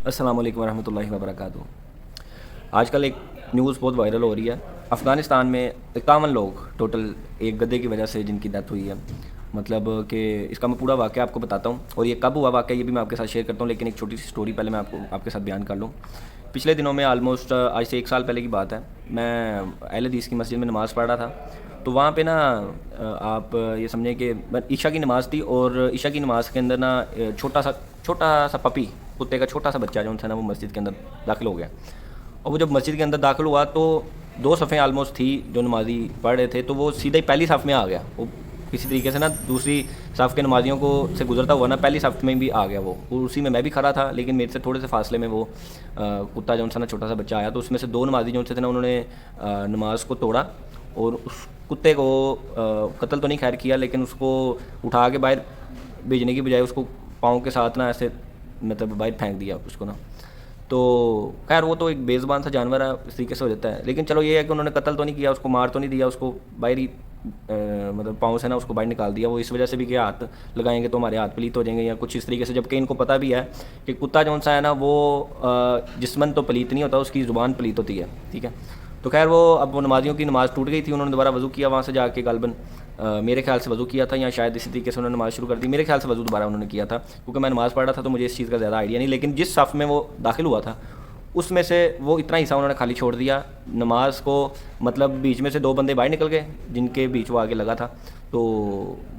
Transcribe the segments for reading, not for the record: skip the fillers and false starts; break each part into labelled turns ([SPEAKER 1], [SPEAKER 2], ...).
[SPEAKER 1] السلام علیکم ورحمۃ اللہ وبرکاتہ۔ آج کل ایک نیوز بہت وائرل ہو رہی ہے۔ افغانستان میں 51 لوگ ٹوٹل ایک گدھے کی وجہ سے جن کی ڈیتھ ہوئی ہے۔ مطلب کہ اس کا میں پورا واقعہ آپ کو بتاتا ہوں، اور یہ کب ہوا واقعہ یہ بھی میں آپ کے ساتھ شیئر کرتا ہوں، لیکن ایک چھوٹی سی سٹوری پہلے میں آپ کے ساتھ بیان کر لوں۔ پچھلے دنوں میں آلموسٹ آج سے 1 سال پہلے کی بات ہے، میں اہل حدیث کی مسجد میں نماز پڑھ رہا تھا۔ تو وہاں پہ نا آپ یہ سمجھیں کہ عشاء کی نماز تھی، اور عشاء کی نماز کے اندر نا چھوٹا سا پپی، کتے کا چھوٹا سا بچہ جو تھا نا، وہ مسجد کے اندر داخل ہو گیا۔ اور وہ جب مسجد کے اندر داخل ہوا تو 2 صفیں آلموسٹ تھی جو نمازی پڑھ رہے تھے، تو وہ سیدھا ہی پہلی صف میں آ گیا۔ وہ کسی طریقے سے نا دوسری صف کے نمازیوں کو سے گزرتا ہوا نا پہلی صف میں بھی آ گیا وہ، اور اسی میں بھی کھڑا تھا، لیکن میرے سے تھوڑے سے فاصلے میں وہ کتا جو تھا نا چھوٹا سا بچہ آیا۔ تو اس میں سے 2 نمازی جو تھے نا، انہوں نے نماز کو توڑا اور اس کتے کو قتل تو نہیں خیر کیا، لیکن اس کو اٹھا کے باہر بھیجنے کی بجائے اس کو پاؤں کے ساتھ نا ایسے مطلب باہر پھینک دیا اس کو نا۔ تو خیر وہ تو ایک بے زبان سا جانور ہے، اس طریقے سے ہو جاتا ہے، لیکن چلو یہ ہے کہ انہوں نے قتل تو نہیں کیا، اس کو مار تو نہیں دیا، اس کو باہر ہی مطلب پاؤں سے نا اس کو باہر نکال دیا۔ وہ اس وجہ سے بھی کہ ہاتھ لگائیں گے تو ہمارے ہاتھ پلیت ہو جائیں گے یا کچھ اس طریقے سے، جبکہ ان کو پتہ بھی ہے کہ کتا جو سا ہے نا وہ جسمن تو پلیت نہیں ہوتا، اس کی زبان پلیت ہوتی ہے، ٹھیک ہے۔ تو خیر وہ نمازیوں کی نماز ٹوٹ گئی تھی، انہوں نے دوبارہ وضو کیا وہاں سے جا کے، غالباً میرے خیال سے وضو کیا تھا، یا شاید اسی طریقے سے انہوں نے نماز شروع کر دی، میرے خیال سے وضو دوبارہ انہوں نے کیا تھا، کیونکہ میں نماز پڑھ رہا تھا تو مجھے اس چیز کا زیادہ آئیڈیا نہیں۔ لیکن جس صف میں وہ داخل ہوا تھا اس میں سے وہ اتنا حصہ انہوں نے خالی چھوڑ دیا نماز کو، مطلب بیچ میں سے 2 بندے باہر نکل گئے جن کے بیچ وہ آگے لگا تھا، تو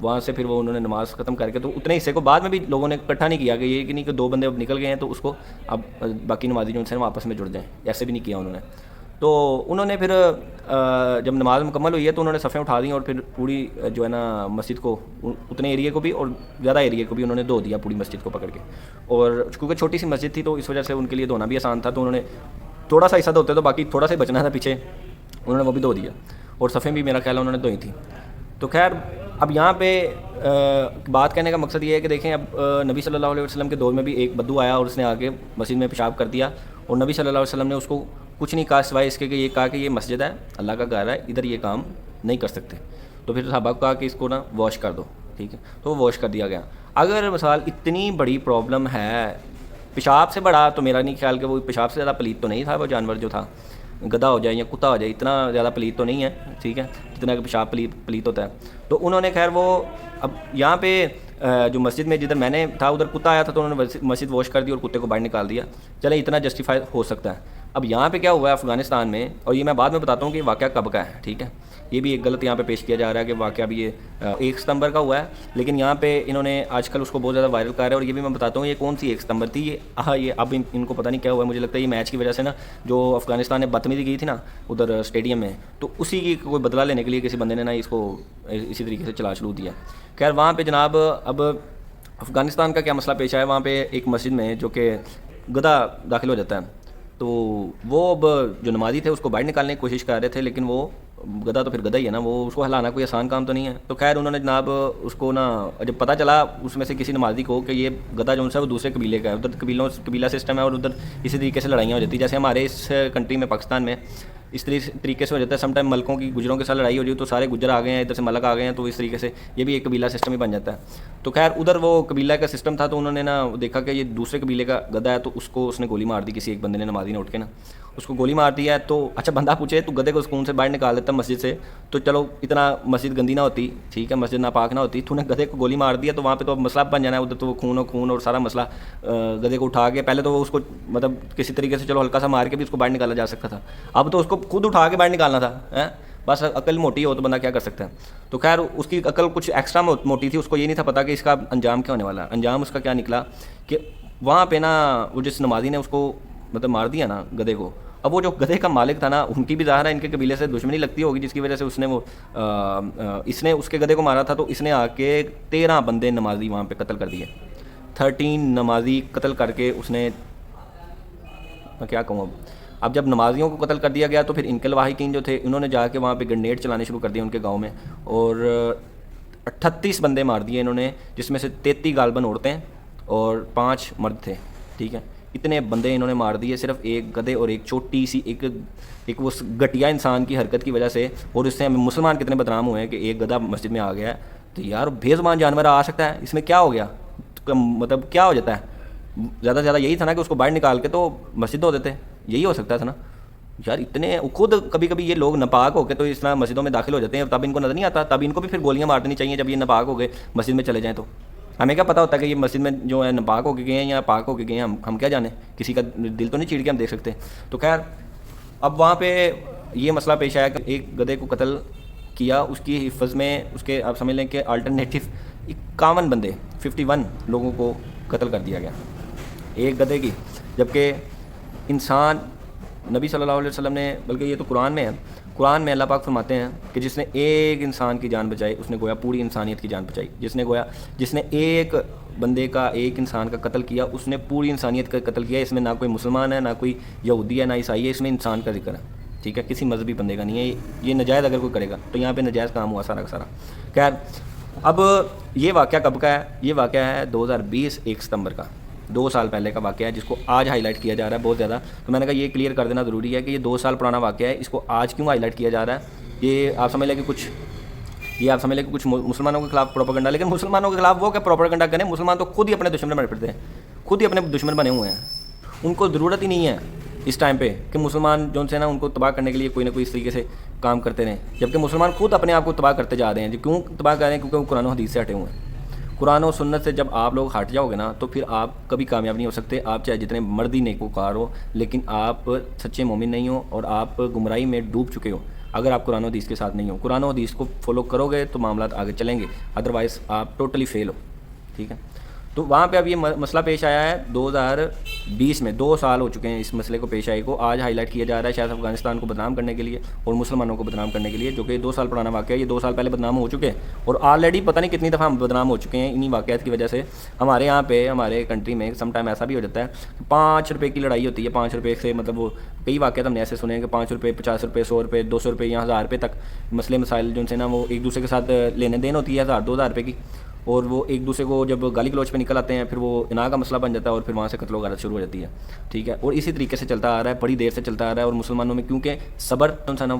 [SPEAKER 1] وہاں سے پھر وہ انہوں نے نماز ختم کر کے، تو اتنے حصے کو بعد میں بھی لوگوں نے اکٹھا نہیں کیا کہ یہ کہ نہیں کہ 2 بندے اب نکل گئے ہیں تو اس کو اب باقی نمازی جو ہیں آپس میں جڑ جائیں، ایسے بھی نہیں کیا انہوں نے۔ تو انہوں نے پھر جب نماز مکمل ہوئی ہے تو انہوں نے صفیں اٹھا دیں، اور پھر پوری جو ہے نا مسجد کو، اتنے ایریے کو بھی اور زیادہ ایریے کو بھی انہوں نے دھو دیا پوری مسجد کو پکڑ کے، اور کیونکہ چھوٹی سی مسجد تھی تو اس وجہ سے ان کے لیے دھونا بھی آسان تھا، تو انہوں نے تھوڑا سا حصہ دھوتے تو باقی تھوڑا سا بچنا تھا پیچھے، انہوں نے وہ بھی دھو دیا، اور صفیں بھی میرا خیال ہے انہوں نے دھوئی تھیں۔ تو خیر اب یہاں پہ بات کہنے کا مقصد یہ ہے کہ دیکھیں اب نبی صلی اللہ علیہ وسلم کے دور میں بھی ایک بدو آیا اور اس نے آ کے مسجد میں پیشاب کر دیا، اور نبی صلی اللہ علیہ وسلم نے اس کو کچھ نہیں کہا سوائے اس کے کہ یہ کہا کہ یہ مسجد ہے، اللہ کا گھر ہے، ادھر یہ کام نہیں کر سکتے۔ تو پھر صحابہ کو کہا کہ اس کو نا واش کر دو، ٹھیک ہے، تو وہ واش کر دیا گیا۔ اگر مثال اتنی بڑی پرابلم ہے، پیشاب سے بڑا تو میرا نہیں خیال کہ وہ پیشاب سے زیادہ پلیت تو نہیں تھا وہ جانور جو تھا، گدھا ہو جائے یا کتا ہو جائے، اتنا زیادہ پلیت تو نہیں ہے، ٹھیک ہے، جتنا کہ پیشاب پلیت ہوتا ہے۔ تو انہوں نے خیر وہ اب یہاں پہ جو مسجد میں جدھر میں نے تھا ادھر کتا آیا تھا تو انہوں نے مسجد واش کر دی اور کتے کو باہر نکال دیا، چلے اتنا جسٹیفائی ہو سکتا ہے۔ اب یہاں پہ کیا ہوا ہے افغانستان میں، اور یہ میں بعد میں بتاتا ہوں کہ واقعہ کب کا ہے، ٹھیک ہے، یہ بھی ایک غلط یہاں پہ پیش کیا جا رہا ہے کہ واقعہ بھی یہ 1 ستمبر کا ہوا ہے، لیکن یہاں پہ انہوں نے آج کل اس کو بہت زیادہ وائرل کر رہا ہے، اور یہ بھی میں بتاتا ہوں یہ کون سی 1 ستمبر تھی، یہ اب ان کو پتہ نہیں کیا ہوا ہے، مجھے لگتا ہے یہ میچ کی وجہ سے نا جو افغانستان نے بدتمیزی کی تھی نا ادھر اسٹیڈیم میں، تو اسی کی کوئی بدلہ لینے کے لیے کسی بندے نے نا اس کو اسی طریقے سے چلو دیا۔ خیر وہاں پہ جناب اب افغانستان کا کیا مسئلہ پیش آیا، وہاں پہ ایک مسجد میں جو کہ گدھا داخل ہو جاتا ہے، تو وہ اب جو نمازی تھے اس کو باہر نکالنے کی کوشش کر رہے تھے، لیکن وہ گدھا تو پھر گدھا ہی ہے نا، وہ اس کو ہلانا کوئی آسان کام تو نہیں ہے۔ تو خیر انہوں نے جناب اس کو نا جب پتہ چلا اس میں سے کسی نمازی کو کہ یہ گدھا جو ہے وہ دوسرے قبیلے کا ہے، ادھر قبیلہ سسٹم ہے، اور ادھر اسی طریقے سے لڑائیاں ہو جاتی ہیں، جیسے ہمارے اس کنٹری میں پاکستان میں اس طریقے سے ہو جاتا ہے، سم ٹائم ملکوں کی گجروں کے ساتھ لڑائی ہو جائے تو سارے گجر آ گئے ہیں، ادھر سے ملک آ گئے ہیں، تو اس طریقے سے یہ بھی ایک قبیلہ سسٹم ہی بن جاتا ہے۔ تو خیر ادھر وہ قبیلہ کا سسٹم تھا، تو انہوں نے نا دیکھا کہ یہ دوسرے قبیلے کا گدھا ہے، تو اس نے گولی مار دی، کسی ایک بندے نے نمازی نے اٹھ کے نا اس کو گولی مار دیا ہے۔ تو اچھا بندہ پوچھے تو گدھے کو سکون سے باہر نکال دیتا مسجد سے، تو چلو اتنا مسجد گندی نہ ہوتی، ٹھیک ہے، مسجد ناپاک نہ ہوتی، تو نے گدھے کو گولی مار دیا تو وہاں پہ تو مسئلہ بن جانا ہے، ادھر تو وہ خون اور سارا مسئلہ گدھے کو اٹھا کے پہلے تو وہ اس کو مطلب کسی طریقے سے چلو ہلکا سا مار کے بھی اس کو باہر نکالا جا سکتا تھا، اب تو اس کو خود اٹھا کے باہر نکالنا تھا، بس عقل موٹی ہو تو بندہ کیا کر سکتا ہے۔ تو خیر اس کی عقل کچھ ایکسٹرا موٹی تھی، اس کو یہ نہیں تھا پتا کہ اس کا انجام کیا ہونے والا ہے۔ انجام اس کا کیا نکلا کہ وہاں پہ نا وہ جس نمازی نے اس کو مطلب مار دیا نا گدھے کو، اب وہ جو گدھے کا مالک تھا نا ان کی بھی ظاہر ہے ان کے قبیلے سے دشمنی لگتی ہوگی، جس کی وجہ سے اس نے اس کے گدھے کو مارا تھا، تو اس نے آ کے 13 بندے نمازی وہاں پہ قتل کر دیے، 13 نمازی قتل کر کے اس نے، میں کیا کہوں اب جب نمازیوں کو قتل کر دیا گیا تو پھر انقلاب واحقین جو تھے انہوں نے جا کے وہاں پہ گرنیڈ چلانے شروع کر دیے ان کے گاؤں میں، اور 38 بندے مار دیے انہوں نے، جس میں سے 33 غالباً عورتیں اور 5 مرد تھے، ٹھیک ہے، اتنے بندے انہوں نے مار دیے صرف ایک گدھے اور ایک چھوٹی سی ایک وہ گھٹیا انسان کی حرکت کی وجہ سے، اور اس سے ہمیں مسلمان کتنے بدنام ہوئے ہیں کہ ایک گدھا مسجد میں آ گیا ہے، تو یار بے زبان جانور آ سکتا ہے، اس میں کیا ہو گیا، مطلب کیا ہو جاتا ہے، زیادہ سے زیادہ یہی تھا نا کہ اس کو باہر نکال کے تو مسجد دھو دیتے, یہی ہو سکتا تھا نا یار. اتنے خود کبھی کبھی یہ لوگ ناپاک ہو کے تو اس طرح مسجدوں میں داخل ہو جاتے ہیں, تب ان کو نظر نہیں آتا, تب ان کو بھی پھر گولیاں مار دینی چاہیے جب یہ ناپاک ہو گئے مسجد میں چلے جائیں. تو ہمیں کیا پتہ ہوتا ہے کہ یہ مسجد میں جو ہے ناپاک ہو کے گئے ہیں یا پاک ہو کے گئے ہیں, ہم کیا جانیں, کسی کا دل تو نہیں چیڑ کے ہم دیکھ سکتے. تو خیر اب وہاں پہ یہ مسئلہ پیش آیا کہ ایک گدھے کو قتل کیا, اس کی حفظ میں اس کے آپ سمجھ لیں کہ آلٹرنیٹو 51 بندے 51 لوگوں کو قتل کر دیا گیا ایک گدھے کی, جبکہ انسان نبی صلی اللہ علیہ وسلم نے, بلکہ یہ تو قرآن میں ہے, قرآن میں اللہ پاک فرماتے ہیں کہ جس نے ایک انسان کی جان بچائی اس نے گویا پوری انسانیت کی جان بچائی. جس نے ایک بندے کا, ایک انسان کا قتل کیا اس نے پوری انسانیت کا قتل کیا. اس میں نہ کوئی مسلمان ہے, نہ کوئی یہودی ہے, نہ عیسائی ہے, اس میں انسان کا ذکر ہے, ٹھیک ہے, کسی مذہبی بندے کا نہیں ہے. یہ ناجائز اگر کوئی کرے گا تو یہاں پہ ناجائز کام ہوا سارا کا سارا. خیر اب یہ واقعہ کب کا ہے؟ یہ واقعہ ہے 2020 1 ستمبر کا, 2 سال پہلے کا واقعہ ہے, جس کو آج ہائی لائٹ کیا جا رہا ہے بہت زیادہ. تو میں نے کہا یہ کلیئر کر دینا ضروری ہے کہ یہ 2 سال پرانا واقعہ ہے, اس کو آج کیوں ہائی لائٹ کیا جا رہا ہے. یہ آپ سمجھ لیں کہ کچھ مسلمانوں کے خلاف پروپیگنڈا, لیکن مسلمانوں کے خلاف وہ کہ پروپیگنڈا کریں, مسلمان تو خود ہی اپنے دشمن بنے پھرتے ہیں, خود ہی اپنے دشمن بنے ہوئے ہیں. ان کو ضرورت ہی نہیں ہے اس ٹائم پہ کہ مسلمان جو سے نا ان کو تباہ کرنے کے لیے کوئی نہ کوئی اس طریقے سے کام کرتے رہیں, جبکہ مسلمان خود اپنے آپ کو تباہ کرتے جا رہے ہیں. کیوں تباہ کر رہے ہیں؟ کیونکہ وہ قرآن و حدیث سے ہٹے ہوئے ہیں. قرآن و سنت سے جب آپ لوگ ہٹ جاؤ گے نا تو پھر آپ کبھی کامیاب نہیں ہو سکتے. آپ چاہے جتنے مرضی نیکوکار ہو, لیکن آپ سچے مومن نہیں ہو اور آپ گمراہی میں ڈوب چکے ہو اگر آپ قرآن و حدیث کے ساتھ نہیں ہو. قرآن و حدیث کو فالو کرو گے تو معاملات آگے چلیں گے, ادروائز آپ ٹوٹلی فیل ہو, ٹھیک ہے. تو وہاں پہ اب یہ مسئلہ پیش آیا ہے 2020 میں, 2 سال ہو چکے ہیں اس مسئلے کو پیش آئے کو. آج ہائی لائٹ کیا جا رہا ہے شاید افغانستان کو بدنام کرنے کے لیے اور مسلمانوں کو بدنام کرنے کے لیے, جو کہ 2 سال پرانا واقعہ ہے. یہ 2 سال پہلے بدنام ہو چکے ہیں اور آلریڈی پتہ نہیں کتنی دفعہ ہم بدنام ہو چکے ہیں انہی واقعات کی وجہ سے. ہمارے یہاں پہ ہمارے کنٹری میں سم ٹائم ایسا بھی ہو جاتا ہے کہ 5 روپے کی لڑائی ہوتی ہے. 5 روپے سے مطلب وہ کئی واقعات ہم نے ایسے سنے ہیں کہ 5 روپے 50 روپے 100 روپے 200 روپے یا 1000 روپے تک مسئلے مسائل جو ان سے نا وہ ایک دوسرے کے ساتھ لینے دین ہوتی ہے 1000-2000 روپے کی, اور وہ ایک دوسرے کو جب گالی گلوچ پہ نکل آتے ہیں پھر وہ اناع کا مسئلہ بن جاتا ہے اور پھر وہاں سے قتل و غارت شروع ہو جاتی ہے, ٹھیک ہے. اور اسی طریقے سے چلتا آ رہا ہے, بڑی دیر سے چلتا آ رہا ہے. اور مسلمانوں میں کیونکہ صبر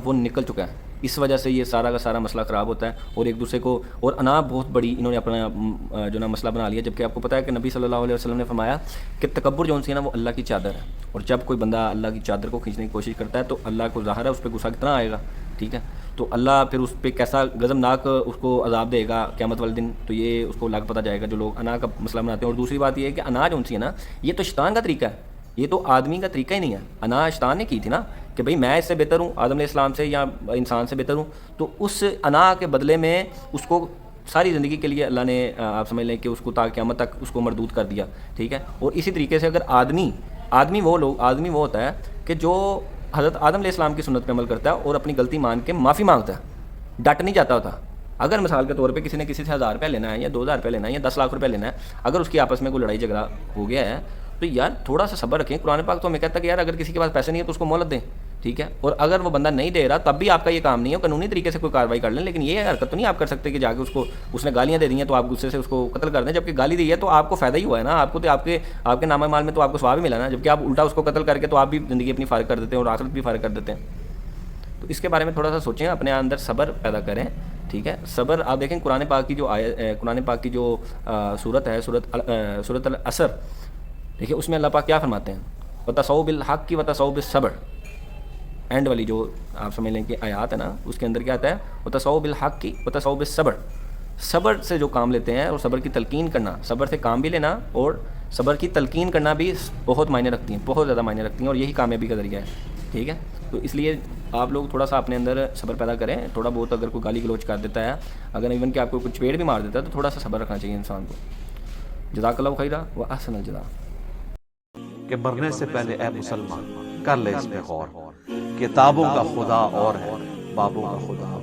[SPEAKER 1] وہ نکل چکا ہے, اس وجہ سے یہ سارا کا سارا مسئلہ خراب ہوتا ہے. اور ایک دوسرے کو, اور اناع بہت بڑی انہوں نے اپنا جو نا مسئلہ بنا لیا, جبکہ آپ کو پتہ ہے کہ نبی صلی اللہ علیہ وسلم نے فرمایا کہ تکبر جو سی ہے نا وہ اللہ کی چادر ہے, اور جب کوئی بندہ اللہ کی چادر کو کھینچنے کی کوشش کرتا ہے تو اللہ کو ظاہر ہے اس پہ غصہ کتنا آئے گا, ٹھیک ہے. تو اللہ پھر اس پہ کیسا غضبناک اس کو عذاب دے گا قیامت والے دن, تو یہ اس کو لگ پتہ جائے گا جو لوگ اناع کا مسئلہ بناتے ہیں. اور دوسری بات یہ ہے کہ اناع جو سی ہے نا یہ تو شیطان کا طریقہ ہے, یہ تو آدمی کا طریقہ ہی نہیں ہے. اناع شیطان نے کی تھی نا کہ بھئی میں اس سے بہتر ہوں, آدم علیہ السلام سے یا انسان سے بہتر ہوں, تو اس اناع کے بدلے میں اس کو ساری زندگی کے لیے اللہ نے آپ سمجھ لیں کہ اس کو تا قیامت تک اس کو مردود کر دیا, ٹھیک ہے. اور اسی طریقے سے اگر آدمی وہ ہوتا ہے کہ جو حضرت آدم علیہ السلام کی سنت پہ عمل کرتا ہے اور اپنی غلطی مان کے معافی مانگتا ہے, ڈٹ نہیں جاتا ہوتا. اگر مثال کے طور پہ کسی نے کسی سے 1000 روپیہ لینا ہے یا 2000 روپیہ لینا ہے یا 10 لاکھ روپیہ لینا ہے, اگر اس کی آپس میں کوئی لڑائی جھگڑا ہو گیا ہے تو یار تھوڑا سا صبر رکھیں. قرآن پاک تو ہمیں کہتا ہے کہ یار اگر کسی کے پاس پیسے نہیں ہے تو اس کو مہلت دیں, ٹھیک ہے. اور اگر وہ بندہ نہیں دے رہا تب بھی آپ کا یہ کام نہیں ہے, قانونی طریقے سے کوئی کارروائی کر لیں, لیکن یہ حرکت تو نہیں آپ کر سکتے کہ جا کے اس نے گالیاں دے دی ہیں تو آپ غصے سے اس کو قتل کر دیں. جبکہ گالی دی ہے تو آپ کو فائدہ ہی ہوا ہے نا, آپ کو تو آپ کے نامہ مال میں تو آپ کو ثواب ہی ملا نا, جبکہ آپ الٹا اس کو قتل کر کے تو آپ بھی زندگی اپنی فارغ کر دیتے ہیں اور آخرت بھی فارغ کر دیتے ہیں. تو اس کے بارے میں تھوڑا سا سوچیں, اپنے اندر صبر پیدا کریں, ٹھیک ہے. صبر آپ دیکھیں قرآن پاک کی جو سورت ہے, سورت العصر, دیکھیں اس میں اللہ پاک کیا فرماتے ہیں, وَتَصَوْا بِالْحَقِّ وَتَصَوْا بِالصَّبْرِ, اینڈ والی جو آپ سمجھ لیں کہ آیات ہے نا اس کے اندر کیا آتا ہے, وَتَصَوْا بِالْحَقِّ وَتَصَوْا بِالصَّبْرِ. صبر سے جو کام لیتے ہیں اور صبر کی تلقین کرنا, صبر سے کام بھی لینا اور صبر کی تلقین کرنا بھی بہت معنی رکھتی ہیں, بہت زیادہ معنی رکھتی ہیں, اور یہی کامیابی کا ذریعہ ہے, ٹھیک ہے. تو اس لیے آپ لوگ تھوڑا سا اپنے اندر صبر پیدا کریں. تھوڑا بہت اگر کوئی گالی گلوچ کر دیتا ہے, اگر ایون کہ آپ کو کچھ پیڑ بھی مار دیتا ہے, تو تھوڑا سا صبر رکھنا چاہیے انسان کو. جزاک اللہ خیرہ و احسن الجزاء.
[SPEAKER 2] کہ مرنے سے پہلے اے مسلمان کر لے اس پہ غور, کتابوں کا خدا اور ہے بابوں کا خدا